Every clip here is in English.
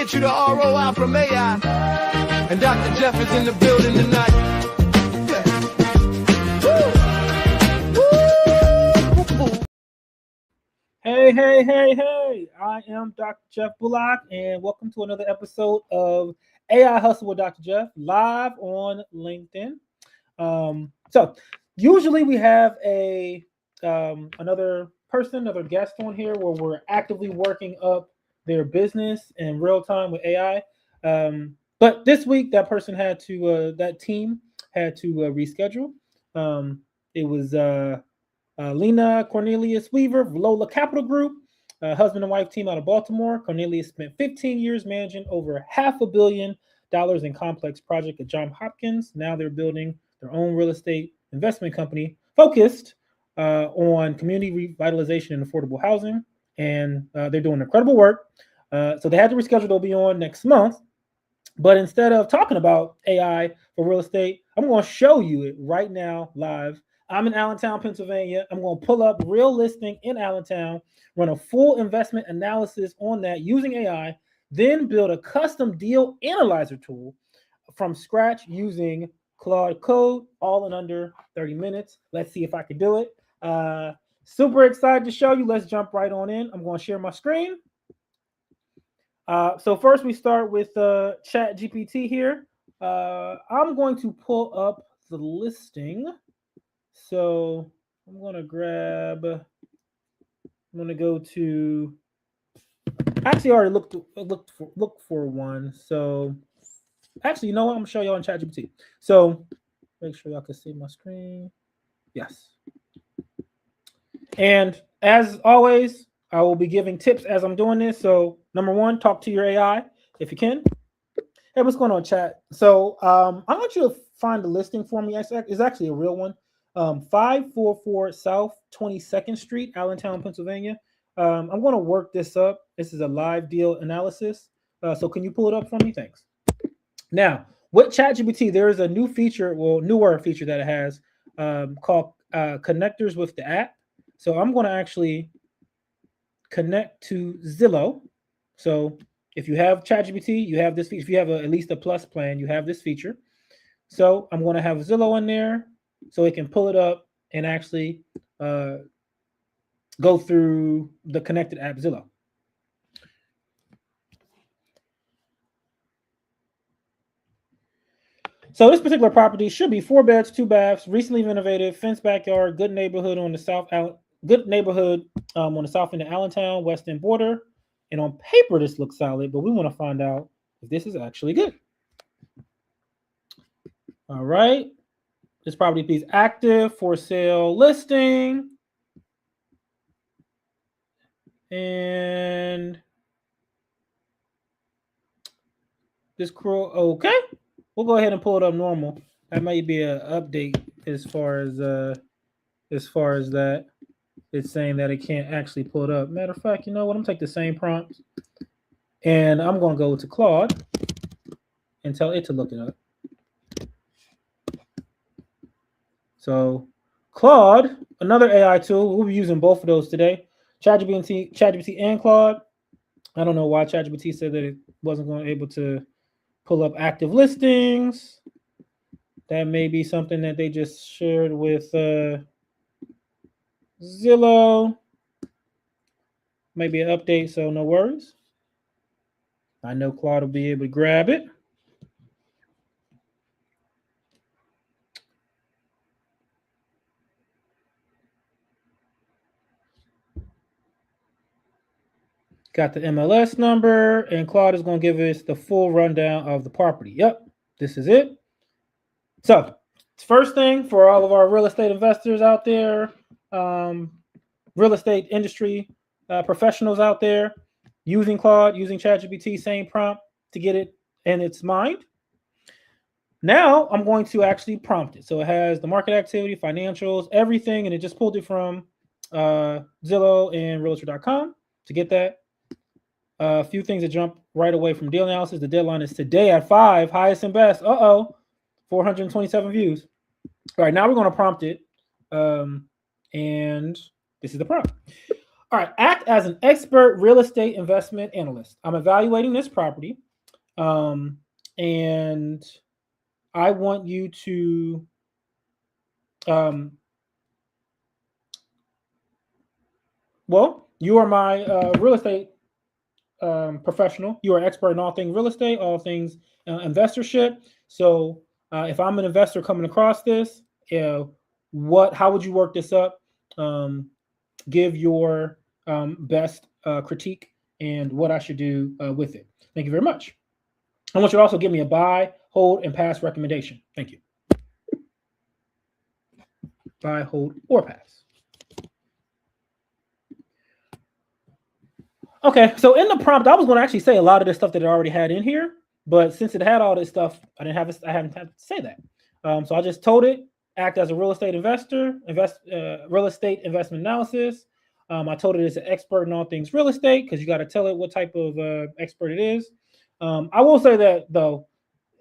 get you the ROI from AI. And Dr. Jeff is in the building tonight. Hey. I am Dr. Jeff Bullock, and welcome to another episode of AI Hustle with Dr. Jeff, live on LinkedIn. So usually we have another guest on here where we're actively working up their business in real time with AI. But this week that team had to reschedule. It was Lena Cornelius Weaver of Lola Capital Group, husband and wife team out of Baltimore. Cornelius spent 15 years managing over $500 million in complex projects at Johns Hopkins. Now they're building their own real estate investment company focused on community revitalization and affordable housing. And they're doing incredible work. So they had to reschedule. They'll be on next month. But instead of talking about AI for real estate, I'm going to show you it right now live. I'm in Allentown, Pennsylvania. I'm going to pull up real listing in Allentown, run a full investment analysis on that using AI, then build a custom deal analyzer tool from scratch using Claude Code, all in under 30 minutes. Let's see if I can do it. Super excited to show you. Let's jump right on in. I'm going to share my screen. So first we start with ChatGPT here. I'm going to pull up the listing. So I'm going to go to, actually I already looked for one. So actually, you know what? I'm going to show y'all in ChatGPT. So make sure y'all can see my screen. Yes. And as always, I will be giving tips as I'm doing this. So number one, talk to your AI if you can. Hey, what's going on, chat? So I want you to find the listing for me. It's actually a real one. 544 South 22nd Street, Allentown, Pennsylvania. I'm going to work this up. This is a live deal analysis. So can you pull it up for me? Thanks. Now, with ChatGPT, there is a newer feature that it has called connectors with the app. So I'm going to actually connect to Zillow. So if you have ChatGPT, you have this feature. If you have at least a plus plan, you have this feature. So I'm going to have Zillow in there so it can pull it up and actually go through the connected app Zillow. So this particular property should be 4 beds, 2 baths, recently renovated, fenced backyard, good neighborhood on the south end of Allentown, west end border. And on paper, this looks solid, but we want to find out if this is actually good. All right. This property is active, for sale listing. And this okay. We'll go ahead and pull it up normal. That might be an update as far as that. It's saying that it can't actually pull it up. Matter of fact, you know what? I'm gonna take the same prompt and I'm gonna go to Claude and tell it to look it up. So Claude, another AI tool, we'll be using both of those today. ChatGPT and Claude. I don't know why ChatGPT said that it wasn't going to be able to pull up active listings. That may be something that they just shared with Zillow. Maybe an update, so no worries. I know Claude will be able to grab it. Got the MLS number, and Claude is going to give us the full rundown of the property. Yep, this is it. So, first thing for all of our real estate investors out there, real estate industry professionals out there, using Claude, using ChatGPT, same prompt to get it in its mind. Now, I'm going to actually prompt it. So, it has the market activity, financials, everything, and it just pulled it from Zillow and Realtor.com to get that. A few things that jump right away from deal analysis. The deadline is today at 5, highest and best. 427 views. All right, now we're going to prompt it. And this is the prompt. All right, act as an expert real estate investment analyst. I'm evaluating this property, and I want you to you are my real estate professional. You are expert in all things real estate, all things investorship. So if I'm an investor coming across this, how would you work this up? Give your best critique and what I should do with it. Thank you very much. I want you to also give me a buy, hold, and pass recommendation. Thank you. Buy, hold, or pass. Okay, so in the prompt, I was going to actually say a lot of the stuff that it already had in here, but since it had all this stuff, I hadn't had to say that. So I just told it, act as a real estate investor, real estate investment analysis. I told it it's an expert in all things real estate because you got to tell it what type of expert it is. I will say that though,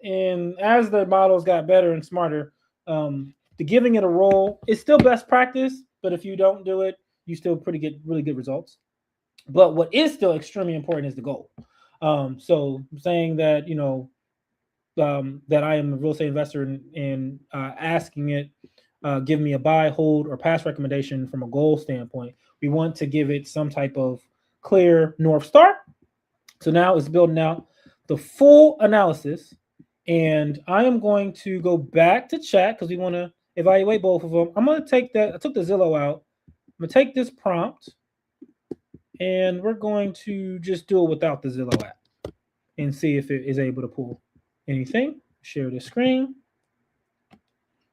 as the models got better and smarter, the giving it a role is still best practice, but if you don't do it, you still get really good results. But what is still extremely important is the goal. So saying that, that I am a real estate investor and asking it, give me a buy, hold, or pass recommendation from a goal standpoint, we want to give it some type of clear North Star. So now it's building out the full analysis. And I am going to go back to chat because we want to evaluate both of them. I'm going to take that. I took the Zillow out. I'm going to take this prompt. And we're going to just do it without the Zillow app and see if it is able to pull anything. Share the screen.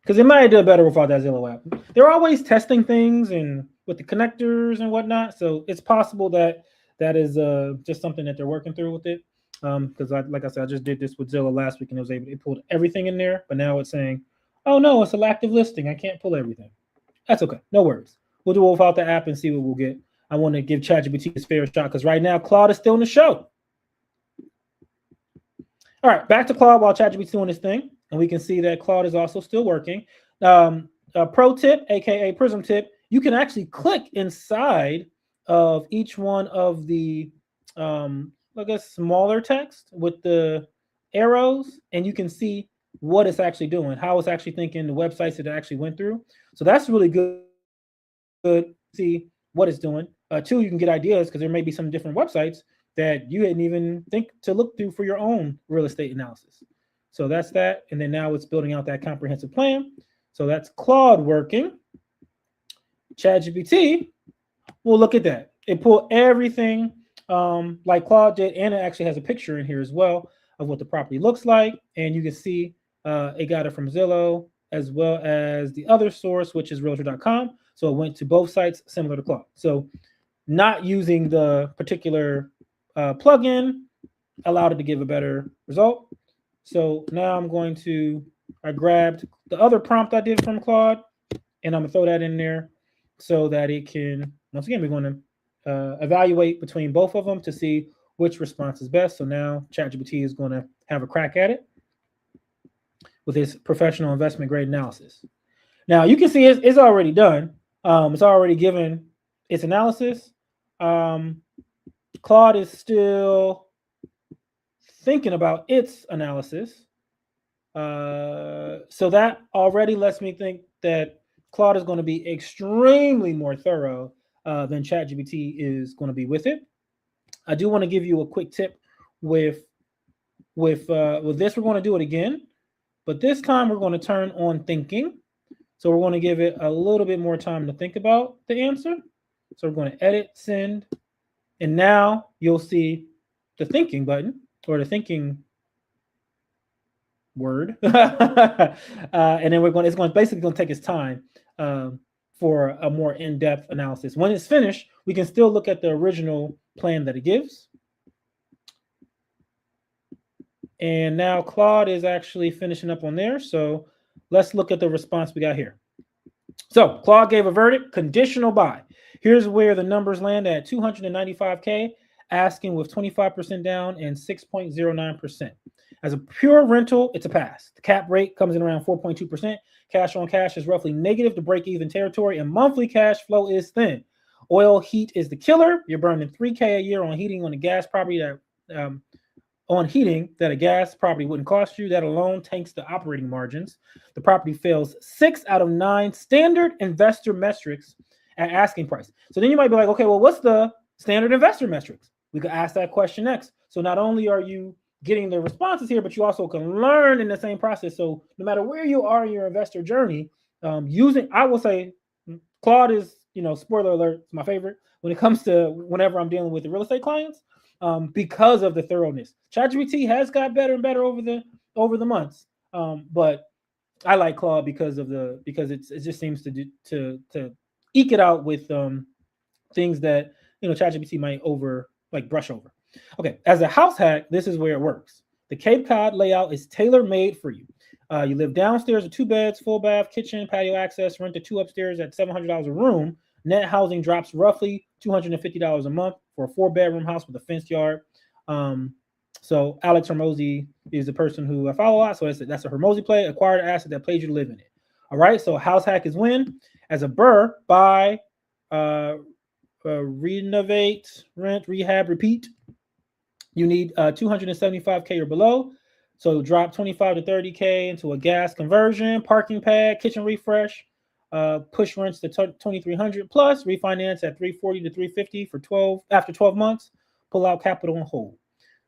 Because it might do better without that Zillow app. They're always testing things and with the connectors and whatnot. So it's possible that is just something that they're working through with it. Because like I said, I just did this with Zillow last week and it pulled everything in there. But now it's saying, oh no, it's an active listing. I can't pull everything. That's okay. No worries. We'll do it without the app and see what we'll get. I want to give ChatGPT its fair shot because right now Claude is still in the show. All right, back to Claude while ChatGPT doing this thing, and we can see that Claude is also still working. A pro tip, aka Prism tip, you can actually click inside of each one of the, smaller text with the arrows, and you can see what it's actually doing, how it's actually thinking, the websites that it actually went through. So that's really good. Good. See what it's doing. Two, you can get ideas because there may be some different websites that you didn't even think to look through for your own real estate analysis. So that's that. And then now it's building out that comprehensive plan. So that's Claude working. ChatGPT, well, look at that. It pulled everything like Claude did, and it actually has a picture in here as well of what the property looks like. And you can see it got it from Zillow as well as the other source, which is realtor.com. So it went to both sites similar to Claude. So not using the particular plugin allowed it to give a better result. So now I grabbed the other prompt I did from Claude, and I'm gonna throw that in there so that it can, once again, we're going to evaluate between both of them to see which response is best. So now ChatGPT is going to have a crack at it with its professional investment grade analysis. Now you can see it's already done. It's already given its analysis. Claude is still thinking about its analysis. So that already lets me think that Claude is going to be extremely more thorough than ChatGPT is going to be with it. I do want to give you a quick tip with this. We're going to do it again, but this time we're going to turn on thinking. So we're going to give it a little bit more time to think about the answer. So we're going to edit, send, and now you'll see the thinking button or the thinking word. And then it's basically going to take its time for a more in-depth analysis. When it's finished, we can still look at the original plan that it gives. And now Claude is actually finishing up on there. So let's look at the response we got here. So Claude gave a verdict, conditional buy. Here's where the numbers land at $295K, asking with 25% down and 6.09%. As a pure rental, it's a pass. The cap rate comes in around 4.2%. Cash on cash is roughly negative to break even territory, and monthly cash flow is thin. Oil heat is the killer. You're burning $3K a year on heating on a gas property that a gas property wouldn't cost you. That alone tanks the operating margins. The property fails 6 out of 9 standard investor metrics at asking price. So then you might be like, okay, well, what's the standard investor metrics? We could ask that question next. So not only are you getting the responses here, but you also can learn in the same process. So no matter where you are in your investor journey, I will say Claude is, spoiler alert, it's my favorite when it comes to whenever I'm dealing with the real estate clients, because of the thoroughness. ChatGPT has got better and better over the months, but I like Claude because it just seems to eke it out with things that ChatGPT might brush over. Okay, as a house hack, this is where it works. The Cape Cod layout is tailor-made for you. You live downstairs with 2 beds, full bath, kitchen, patio access, rent to 2 upstairs at $700 a room. Net housing drops roughly $250 a month for a 4-bedroom house with a fenced yard. So Alex Hermosi is the person who I follow a lot. So that's a Hermosi play, acquired asset that plays you to live in it. All right, so house hack is when? As a burr, buy, renovate, rent, rehab, repeat. You need 275K or below. So drop 25 to 30K into a gas conversion, parking pad, kitchen refresh, push rents to 2,300 plus, refinance at 340 to 350 after 12 months, pull out capital and hold.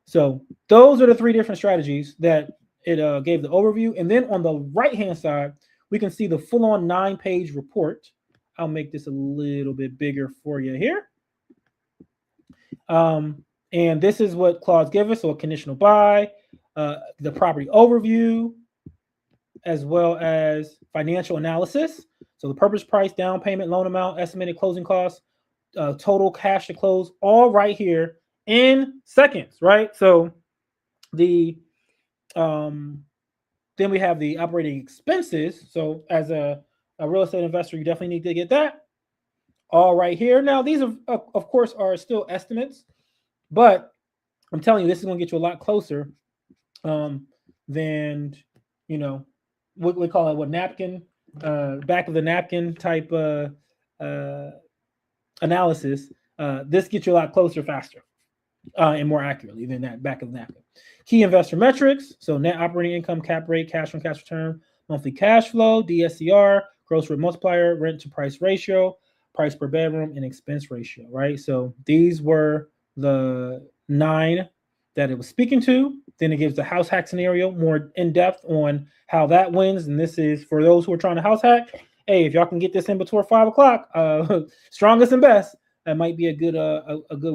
So those are the 3 different strategies that it gave the overview. And then on the right-hand side, we can see the full-on 9-page report. I'll make this a little bit bigger for you here. And this is what Claude's give us. So a conditional buy, the property overview, as well as financial analysis. So the purchase price, down payment, loan amount, estimated closing costs, total cash to close, all right here in seconds, right? So then we have the operating expenses. So as a real estate investor, you definitely need to get that all right here. Now, these of course are still estimates, but I'm telling you, this is going to get you a lot closer than, what we call it, napkin, back of the napkin type analysis. This gets you a lot closer faster and more accurately than that back of the napkin. Key investor metrics. So net operating income, cap rate, cash on cash return, monthly cash flow, DSCR, gross rent multiplier, rent to price ratio, price per bedroom, and expense ratio, right? So these were the 9 that it was speaking to. Then it gives the house hack scenario more in depth on how that wins. And this is for those who are trying to house hack. Hey, if y'all can get this in before 5 o'clock, strongest and best, that might be a good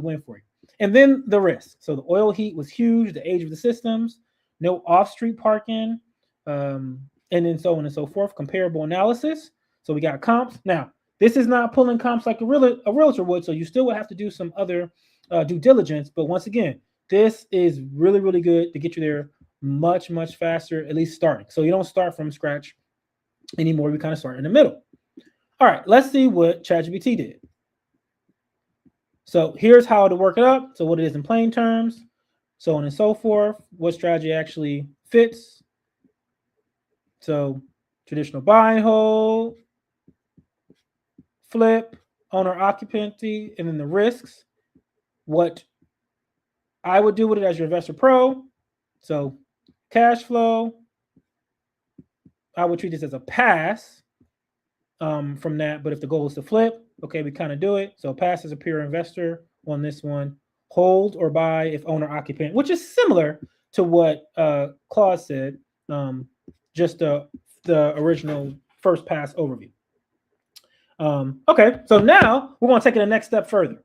win for you. And then the risk. So the oil heat was huge, the age of the systems, no off-street parking, and then so on and so forth. Comparable analysis. So we got comps. Now, this is not pulling comps like a realtor would, so you still would have to do some other due diligence. But once again, this is really, really good to get you there much, much faster, at least starting. So you don't start from scratch anymore. We kind of start in the middle. All right, let's see what ChatGPT did. So here's how to work it up. So what it is in plain terms, so on and so forth, what strategy actually fits. So traditional buy and hold, flip, owner occupancy, and then the risks. What I would do with it as your investor pro. So cash flow, I would treat this as a pass from that. But if the goal is to flip, okay, we kind of do it. So pass as a pure investor on this one. Hold or buy if owner occupant, which is similar to what Claude said, just the original first pass overview. Okay, so now we're going to take it a next step further.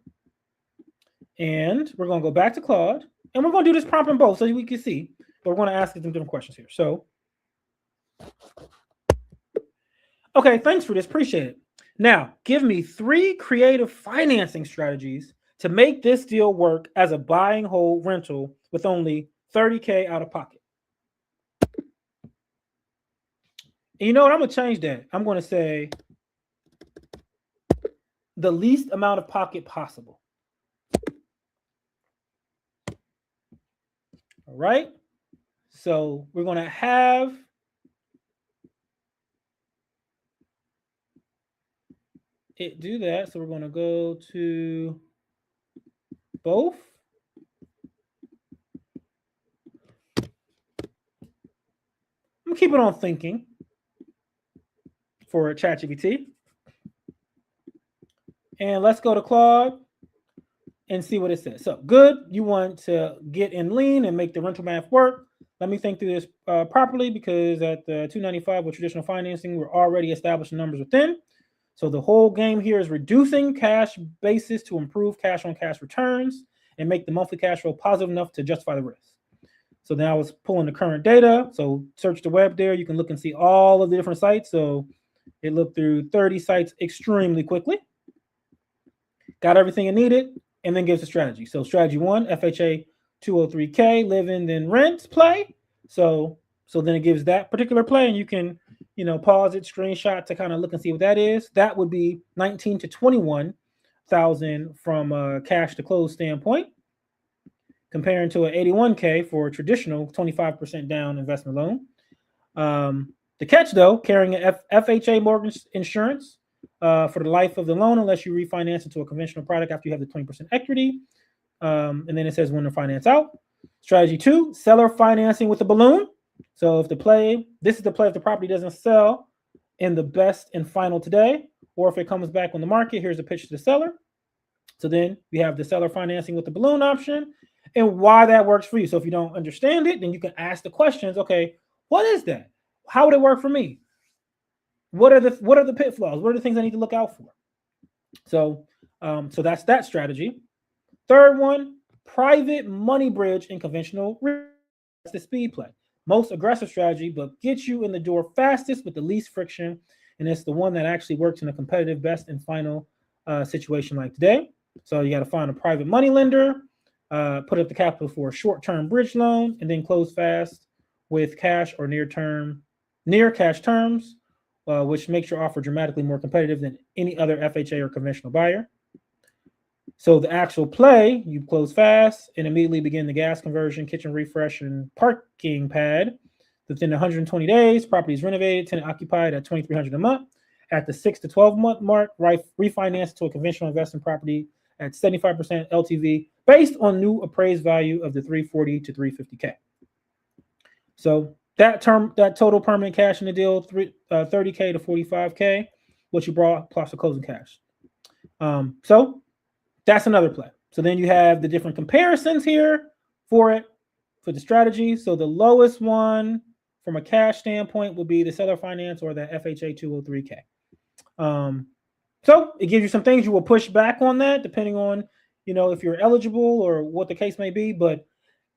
And we're going to go back to Claude, and we're going to do this prompt in both so we can see, but we're going to ask some different questions here. So, okay, thanks for this. Appreciate it. Now, give me 3 creative financing strategies to make this deal work as a buy and hold rental with only $30K out of pocket. And you know what? I'm going to change that. I'm going to say the least amount of pocket possible. All right. So we're going to have it do that. So we're going to go to both. I'm keeping on thinking for ChatGPT. And let's go to Claude and see what it says. So good, you want to get in lean and make the rental math work. Let me think through this properly, because at the 295 with traditional financing, we're already establishing numbers within. So the whole game here is reducing cash basis to improve cash on cash returns and make the monthly cash flow positive enough to justify the risk. So now I was pulling the current data. So search the web there. You can look and see all of the different sites. So it looked through 30 sites extremely quickly. Got everything it needed, and then gives a strategy. So strategy 1, FHA 203K, live in, then rent play. So then it gives that particular play, and you can, pause it, screenshot to kind of look and see what that is. That would be 19 to 21,000 from a cash to close standpoint, comparing to an 81K for a traditional 25% down investment loan. The catch, though, carrying an FHA mortgage insurance for the life of the loan, unless you refinance into a conventional product after you have the 20% equity. And then it says when to finance out. Strategy 2, seller financing with a balloon. So if this is the play if the property doesn't sell in the best and final today, or if it comes back on the market, here's a pitch to the seller. So then we have the seller financing with the balloon option and why that works for you. So if you don't understand it, then you can ask the questions. Okay, what is that? How would it work for me? What are the pitfalls? What are the things I need to look out for? So that's that strategy. Third one, private money bridge in conventional. That's the speed play. Most aggressive strategy, but gets you in the door fastest with the least friction. And it's the one that actually works in a competitive best and final situation like today. So you got to find a private money lender, put up the capital for a short-term bridge loan, and then close fast with cash or near cash terms, which makes your offer dramatically more competitive than any other FHA or conventional buyer. So the actual play, you close fast and immediately begin the gas conversion, kitchen refresh, and parking pad. Within 120 days, property is renovated, tenant occupied at $2,300 a month. At the 6 to 12 month mark, refinance to a conventional investment property at 75% LTV based on new appraised value of the 340 to 350K. So that total permanent cash in the deal, 30K to 45K, what you brought plus the closing cash. So that's another play. So then you have the different comparisons here for the strategy. So the lowest one from a cash standpoint will be the seller finance or the FHA 203K. So it gives you some things you will push back on that depending on, if you're eligible or what the case may be. But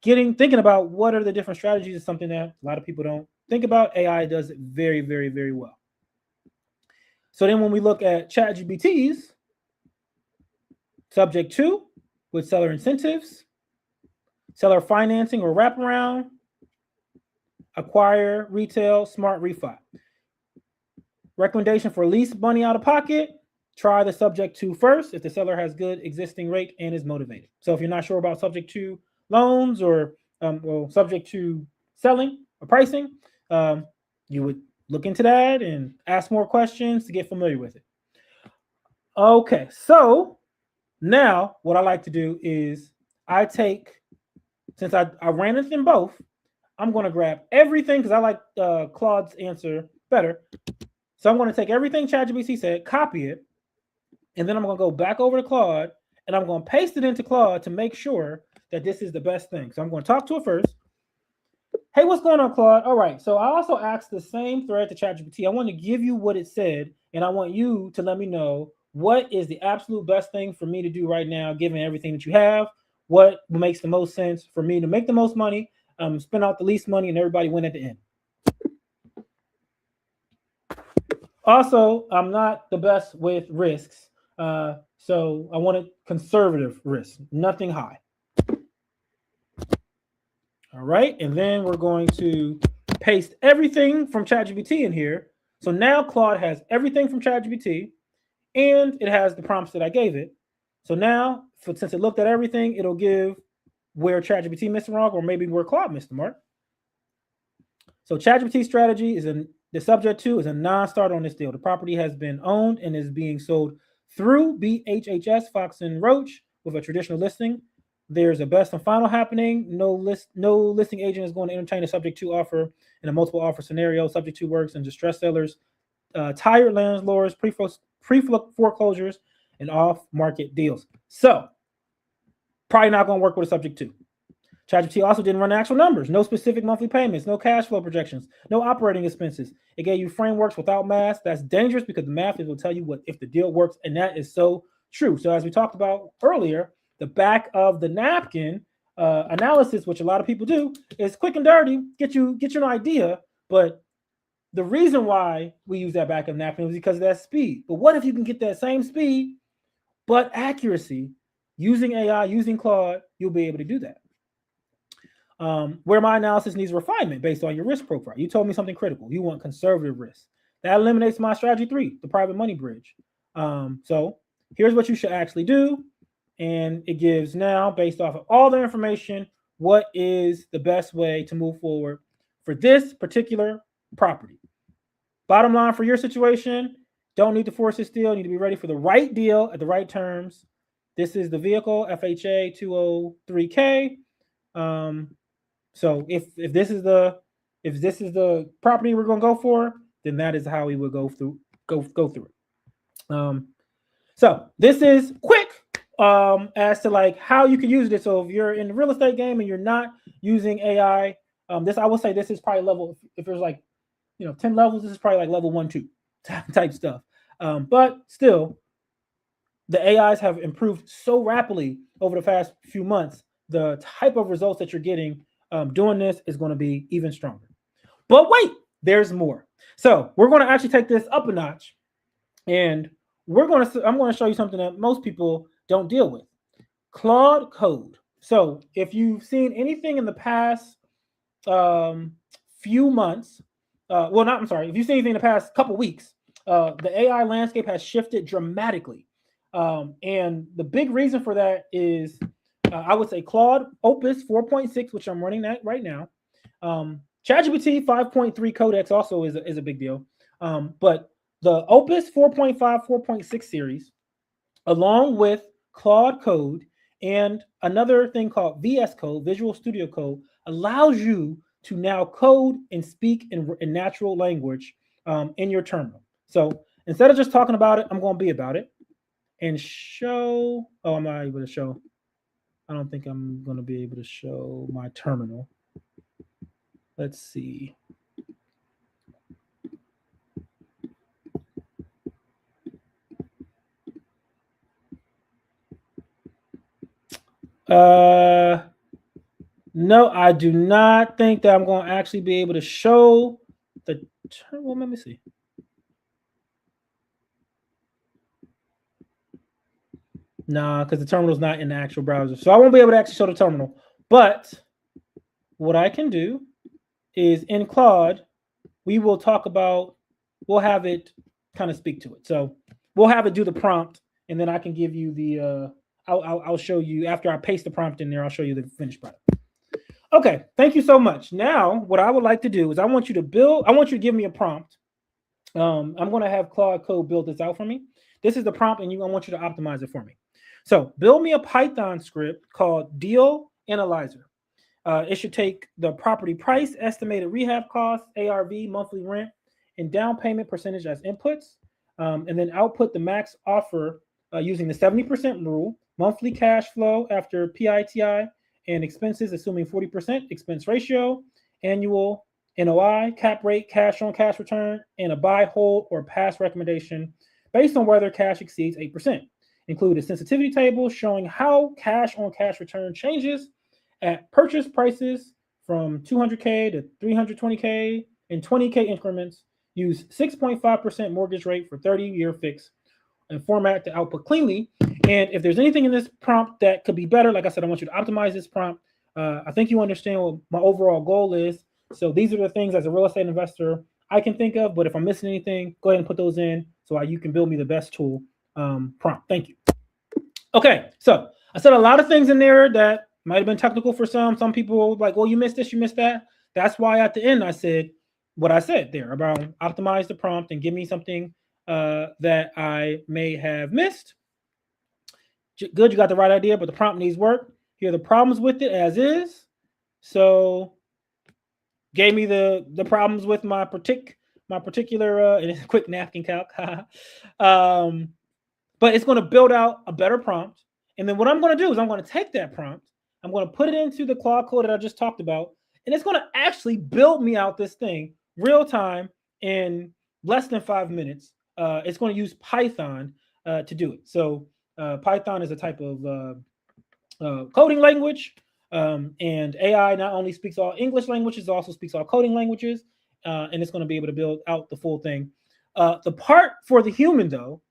thinking about what are the different strategies is something that a lot of people don't think about. AI does it very, very, very well. So then when we look at ChatGPT's subject 2 with seller incentives, seller financing or wraparound, acquire, retail, smart refi. Recommendation for least money out of pocket, try the subject 2 first if the seller has good existing rate and is motivated. So if you're not sure about subject 2 loans or subject to selling or pricing, you would look into that and ask more questions to get familiar with it. Okay, so now what I like to do is since I ran it in both, I'm going to grab everything because I like Claude's answer better. So I'm going to take everything ChatGPT said, copy it, and then I'm going to go back over to Claude and I'm going to paste it into Claude to make sure that this is the best thing. So I'm going to talk to it first. Hey, what's going on, Claude? All right. So I also asked the same thread to ChatGPT. I want to give you what it said, and I want you to let me know what is the absolute best thing for me to do right now, given everything that you have. What makes the most sense for me to make the most money, spend out the least money, and everybody win at the end. Also, I'm not the best with risks. So I wanted conservative risk, nothing high. All right, and then we're going to paste everything from ChatGPT in here. So now Claude has everything from ChatGPT, and it has the prompts that I gave it. So now, since it looked at everything, it'll give where ChatGPT missed the mark, or maybe where Claude missed the mark. So ChatGPT strategy the subject 2 is a non-starter on this deal. The property has been owned and is being sold through BHHS, Fox and Roach with a traditional listing. There's a best and final happening. No listing agent is going to entertain a subject to offer in a multiple offer scenario. Subject to works and distressed sellers, tired landlords, pre-foreclosures, and off-market deals. So probably not going to work with a subject to. ChatGPT also didn't run actual numbers, no specific monthly payments, no cash flow projections, no operating expenses. It gave you frameworks without math. That's dangerous because the math will tell you what if the deal works, and that is so true. So as we talked about earlier, the back of the napkin analysis, which a lot of people do, is quick and dirty, get you an idea. But the reason why we use that back of napkin is because of that speed. But what if you can get that same speed but accuracy using AI, using Claude? You'll be able to do that. Where my analysis needs refinement based on your risk profile. You told me something critical. You want conservative risk. That eliminates my strategy 3, the private money bridge. So here's what you should actually do. And it gives now, based off of all the information, what is the best way to move forward for this particular property. Bottom line for your situation, don't need to force this deal. Need to be ready for the right deal at the right terms. This is the vehicle, FHA 203K. So if this is the property we're going to go for, then that is how we would go through it. So this is quick as to like how you can use this. So if you're in the real estate game and you're not using AI, this I will say this is probably level, if there's like 10 levels, this is probably like level 1, 2 type stuff. But still, the AIs have improved so rapidly over the past few months. The type of results that you're getting doing this is going to be even stronger. But wait, there's more. So we're going to actually take this up a notch, and I'm going to show you something that most people don't deal with: Claude Code. So if you've seen anything in the past few months, if you've seen anything in the past couple weeks, the AI landscape has shifted dramatically, and the big reason for that is I would say Claude Opus 4.6, which I'm running that right now. ChatGPT 5.3 Codex also is a big deal. But the Opus 4.5, 4.6 series, along with Claude Code and another thing called VS Code, Visual Studio Code, allows you to now code and speak in natural language in your terminal. So instead of just talking about it, I'm going to be about it and show. Oh, I'm not able to show. I don't think I'm going to be able to show my terminal. Let's see. No, I do not think that I'm going to actually be able to show the terminal. Let me see. Nah, because the terminal is not in the actual browser. So I won't be able to actually show the terminal. But what I can do is in Claude, we'll have it kind of speak to it. So we'll have it do the prompt, and then I can give you the, I'll show you after I paste the prompt in there, I'll show you the finished product. Okay, thank you so much. Now, what I would like to do is I want you to give me a prompt. I'm going to have Claude Code build this out for me. This is the prompt, and I want you to optimize it for me. So build me a Python script called Deal Analyzer. It should take the property price, estimated rehab costs, ARV, monthly rent, and down payment percentage as inputs, and then output the max offer using the 70% rule, monthly cash flow after PITI, and expenses assuming 40% expense ratio, annual NOI, cap rate, cash on cash return, and a buy, hold, or pass recommendation based on whether cash exceeds 8%. Include a sensitivity table showing how cash on cash return changes at purchase prices from 200K to 320K in 20K increments. Use 6.5% mortgage rate for 30-year fix and format to output cleanly. And if there's anything in this prompt that could be better, like I said, I want you to optimize this prompt. I think you understand what my overall goal is. So these are the things as a real estate investor I can think of, but if I'm missing anything, go ahead and put those in so you can build me the best tool prompt. Thank you. Okay, so I said a lot of things in there that might have been technical for some. Some people like, well, you missed this, you missed that. That's why at the end I said what I said there about optimize the prompt and give me something that I may have missed. Good, you got the right idea, but the prompt needs work. Here are the problems with it as is. So gave me the problems with my particular and it's a quick napkin calc. But it's going to build out a better prompt. And then what I'm going to do is I'm going to take that prompt, I'm going to put it into the Claude code that I just talked about, and it's going to actually build me out this thing real time in less than 5 minutes. It's going to use Python to do it. So Python is a type of coding language, and AI not only speaks all English languages, it also speaks all coding languages, and it's going to be able to build out the full thing. The part for the human, though,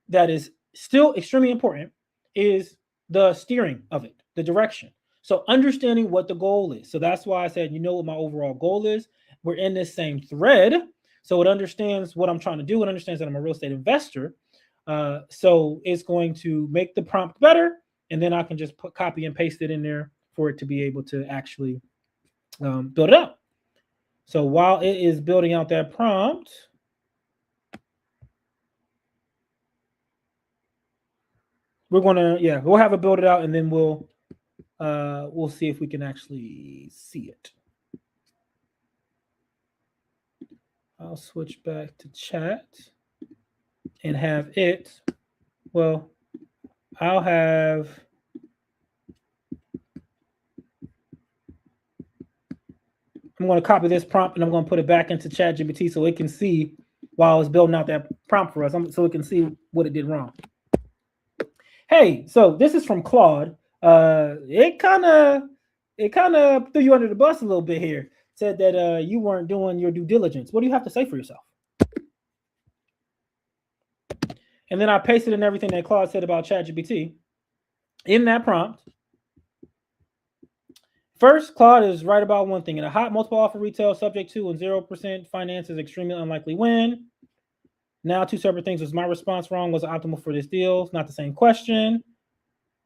that is still extremely important is the steering of it, the direction. So understanding what the goal is. So that's why I said, you know what my overall goal is. We're in this same thread. So it understands what I'm trying to do. It understands that I'm a real estate investor. So it's going to make the prompt better. And then I can just copy and paste it in there for it to be able to actually build it out. So while it is building out that prompt, we're gonna, we'll have it build it out, and then we'll see if we can actually see it. I'll switch back to chat and have it. Well, I'll have. I'm going to copy this prompt and I'm going to put it back into ChatGPT so it can see while it's building out that prompt for us, so it can see what it did wrong. Hey, so this is from Claude. It kind of threw you under the bus a little bit here. Said that you weren't doing your due diligence. What do you have to say for yourself? And then I pasted in everything that Claude said about ChatGPT in that prompt. First, Claude is right about one thing. In a hot multiple offer retail, subject to and 0% finance is extremely unlikely win. Now, two separate things. Was my response wrong? Was it optimal for this deal? It's not the same question.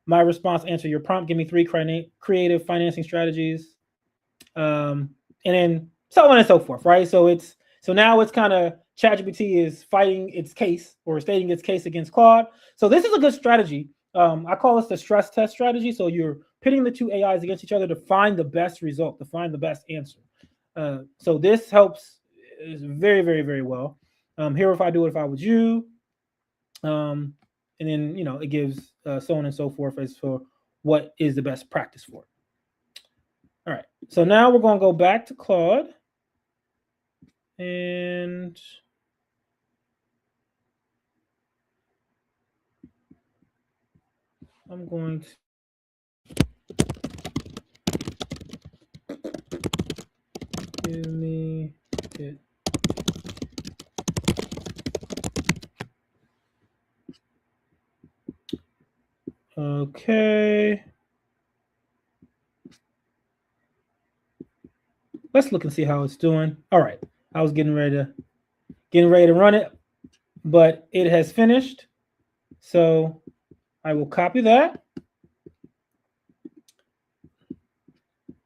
My response, answer your prompt. Give me 3 creative financing strategies. And then so on and so forth, right? So now it's kind of ChatGPT is fighting its case or stating its case against Claude. So this is a good strategy. I call this the stress test strategy. So you're pitting the two AIs against each other to find the best result, to find the best answer. So this helps very, very, very well. Here, if I do it, if I was you, and then, it gives so on and so forth as for what is the best practice for it. All right. So now we're going to go back to Claude and I'm going to give me it. Okay. Let's look and see how it's doing. All right. I was getting ready to run it, but it has finished. So I will copy that.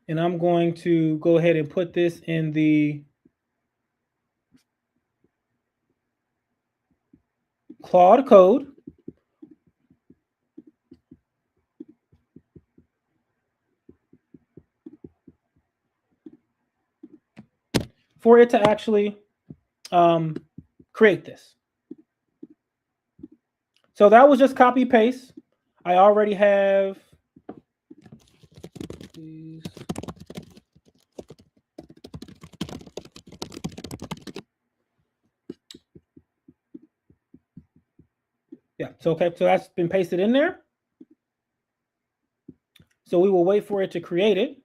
And I'm going to go ahead and put this in the Claude code. For it to actually create this. So that was just copy paste. I already have these. Yeah, so okay, so that's been pasted in there. So we will wait for it to create it.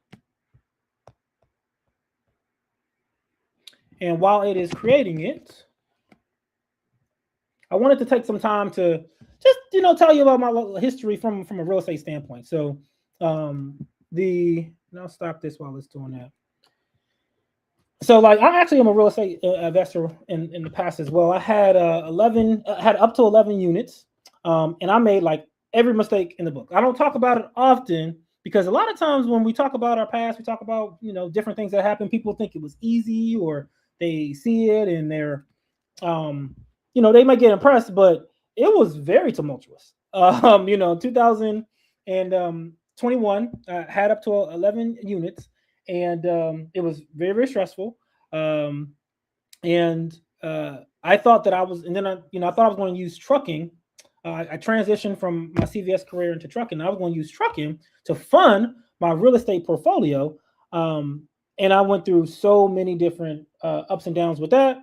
And while it is creating it, I wanted to take some time to just, tell you about my history from a real estate standpoint. So I'll stop this while it's doing that. So I actually am a real estate investor in the past as well. I had up to 11 units, and I made every mistake in the book. I don't talk about it often because a lot of times when we talk about our past, we talk about different things that happened. People think it was easy, or they see it and they're they might get impressed, but it was very tumultuous. 2021 had up to 11 units, and it was very, very stressful. Um, and I thought that I was, and then I thought I was going to use trucking. I transitioned from my CVS career into trucking. I was going to use trucking to fund my real estate portfolio. And I went through so many different ups and downs with that.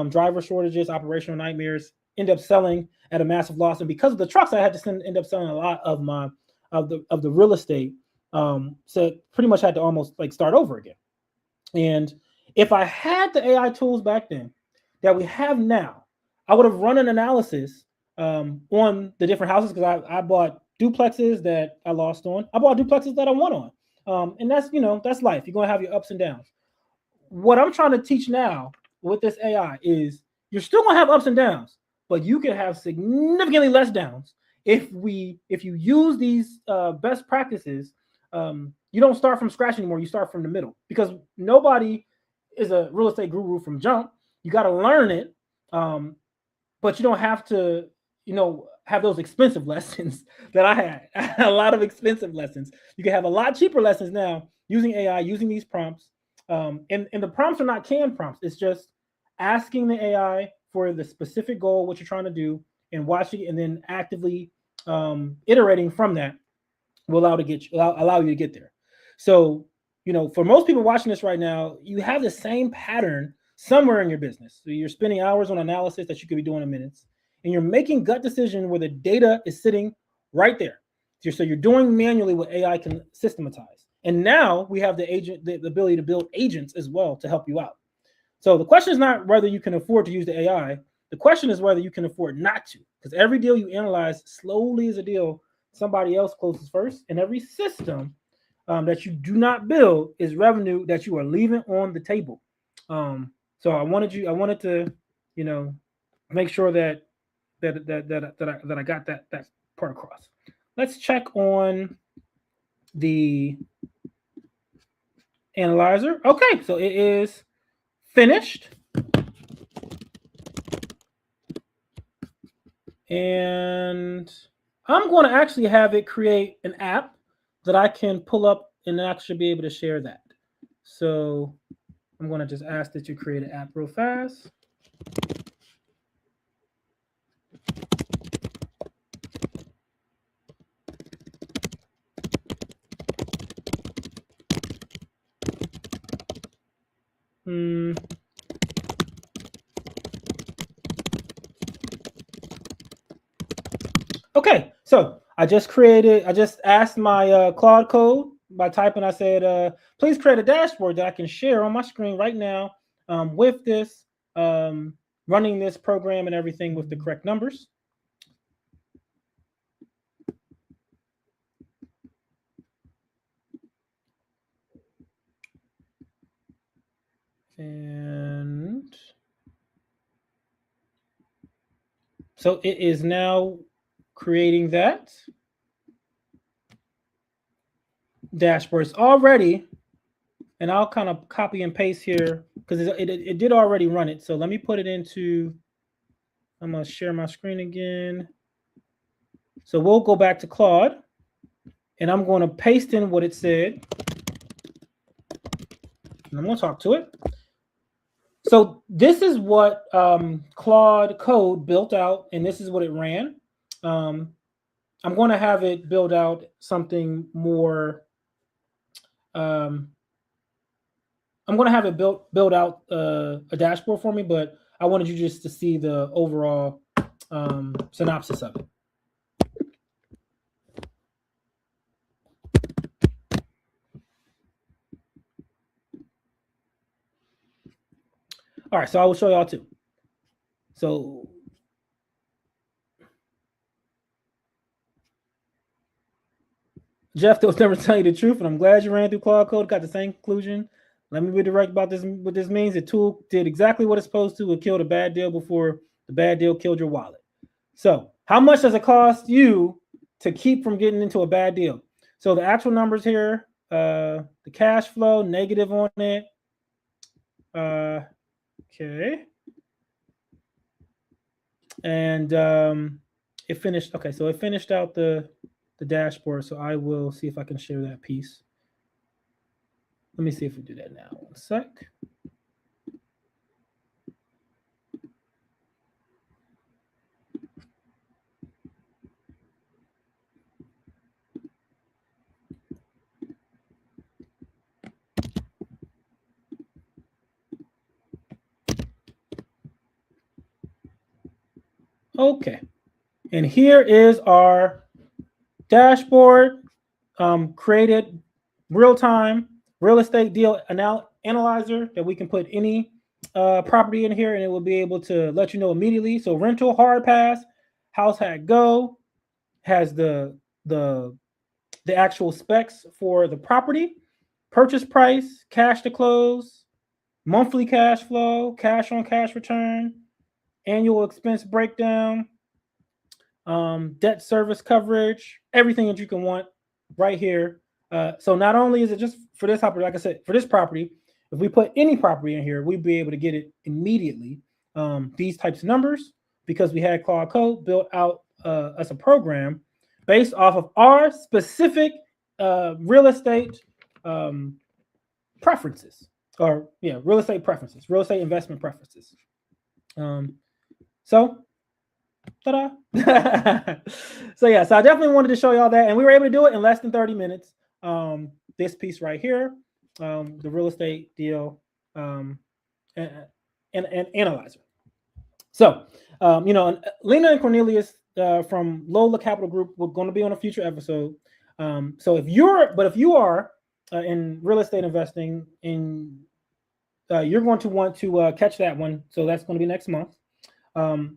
Driver shortages, operational nightmares. End up selling at a massive loss, and because of the trucks, I had to end up selling a lot of the real estate. So pretty much had to almost like start over again. And if I had the AI tools back then that we have now, I would have run an analysis on the different houses, because I bought duplexes that I lost on. I bought duplexes that I won on. And that's life. You're going to have your ups and downs. What I'm trying to teach now with this AI is you're still going to have ups and downs, but you can have significantly less downs if you use these best practices. You don't start from scratch anymore. You start from the middle, because nobody is a real estate guru from jump. You got to learn it, but you don't have to, have those expensive lessons that I had. I had a lot of expensive lessons. You can have a lot cheaper lessons now using AI, using these prompts. And the prompts are not canned prompts. It's just asking the AI for the specific goal, what you're trying to do, and watching it, and then actively iterating from that will allow you to get there. So, for most people watching this right now, you have the same pattern somewhere in your business. So you're spending hours on analysis that you could be doing in minutes, and you're making gut decisions where the data is sitting right there. So you're doing manually what AI can systematize. And now we have the ability to build agents as well to help you out. So the question is not whether you can afford to use the AI. The question is whether you can afford not to, because every deal you analyze slowly is a deal somebody else closes first, and every system that you do not build is revenue that you are leaving on the table. So I wanted to, make sure that I got that part across. Let's check on the analyzer. Okay, so it is finished. And I'm going to actually have it create an app that I can pull up and actually be able to share that. So I'm going to just ask that you create an app real fast. Okay, so I just asked my Claude code by typing. I said, please create a dashboard that I can share on my screen right now with this, running this program and everything with the correct numbers. And so it is now creating that dashboard. It's already, and I'll kind of copy and paste here because it did already run it. So let me put it into, I'm going to share my screen again. So we'll go back to Claude, and I'm going to paste in what it said. And I'm going to talk to it. So this is what Claude code built out, and this is what it ran. I'm going to have it build out something more. I'm going to have it build out a dashboard for me, but I wanted you just to see the overall synopsis of it. All right, so I will show y'all too. So Jeff, those never tell you the truth, and I'm glad you ran through Claude Code, got the same conclusion. Let me be direct about this. What this means: the tool did exactly what it's supposed to. It killed a bad deal before the bad deal killed your wallet. So, how much does it cost you to keep from getting into a bad deal? So the actual numbers here, the cash flow negative on it. Okay. and it finished. Okay, so it finished out the dashboard. So I will see if I can share that piece. Let me see if we do that now. 1 sec. Okay, and here is our dashboard, created real-time real estate deal analyzer that we can put any property in here, and it will be able to let you know immediately. So rental hard pass, house hack go, has the actual specs for the property, purchase price, cash to close, monthly cash flow, cash on cash return, annual expense breakdown, debt service coverage, everything that you can want right here. So not only is it just for this property, like I said, for this property, if we put any property in here, we'd be able to get it immediately. These types of numbers, because we had Claude Code built out as a program based off of our specific real estate preferences, or real estate preferences, real estate investment preferences. So ta-da. So I definitely wanted to show y'all that, and we were able to do it in less than 30 minutes. This piece right here, the real estate deal and analyzer. So Lena and Cornelius from Lola Capital Group were going to be on a future episode. So if you are in real estate investing, you're going to want to catch that one. So that's going to be next month. So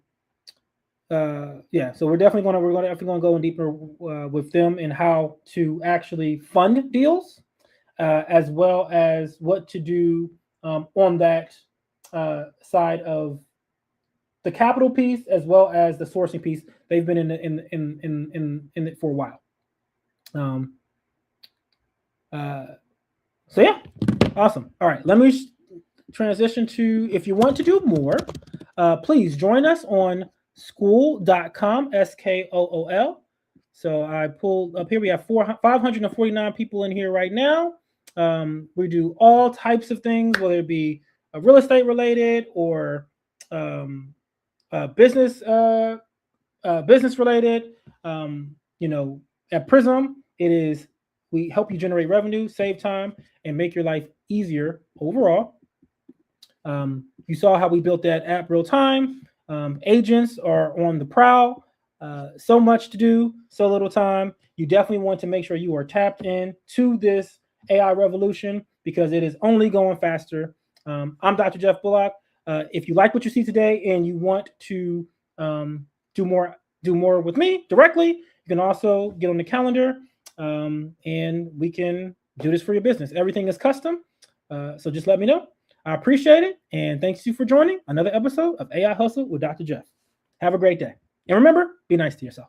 we're definitely going to go in deeper with them in how to actually fund deals, as well as what to do on that side of the capital piece, as well as the sourcing piece. They've been in it for a while. Awesome. All right, let me transition to, if you want to do more, please join us on school.com, SKOOL. So I pulled up here. We have 549 people in here right now. We do all types of things, whether it be real estate related or business related. At Prism, we help you generate revenue, save time, and make your life easier overall. You saw how we built that app real time. Agents are on the prowl. So much to do, so little time. You definitely want to make sure you are tapped in to this AI revolution, because it is only going faster. I'm Dr. Jeff Bullock. If you like what you see today and you want to do more with me directly, you can also get on the calendar, and we can do this for your business. Everything is custom, so just let me know. I appreciate it, and thanks you for joining another episode of AI Hustle with Dr. Jeff. Have a great day, and remember, be nice to yourself.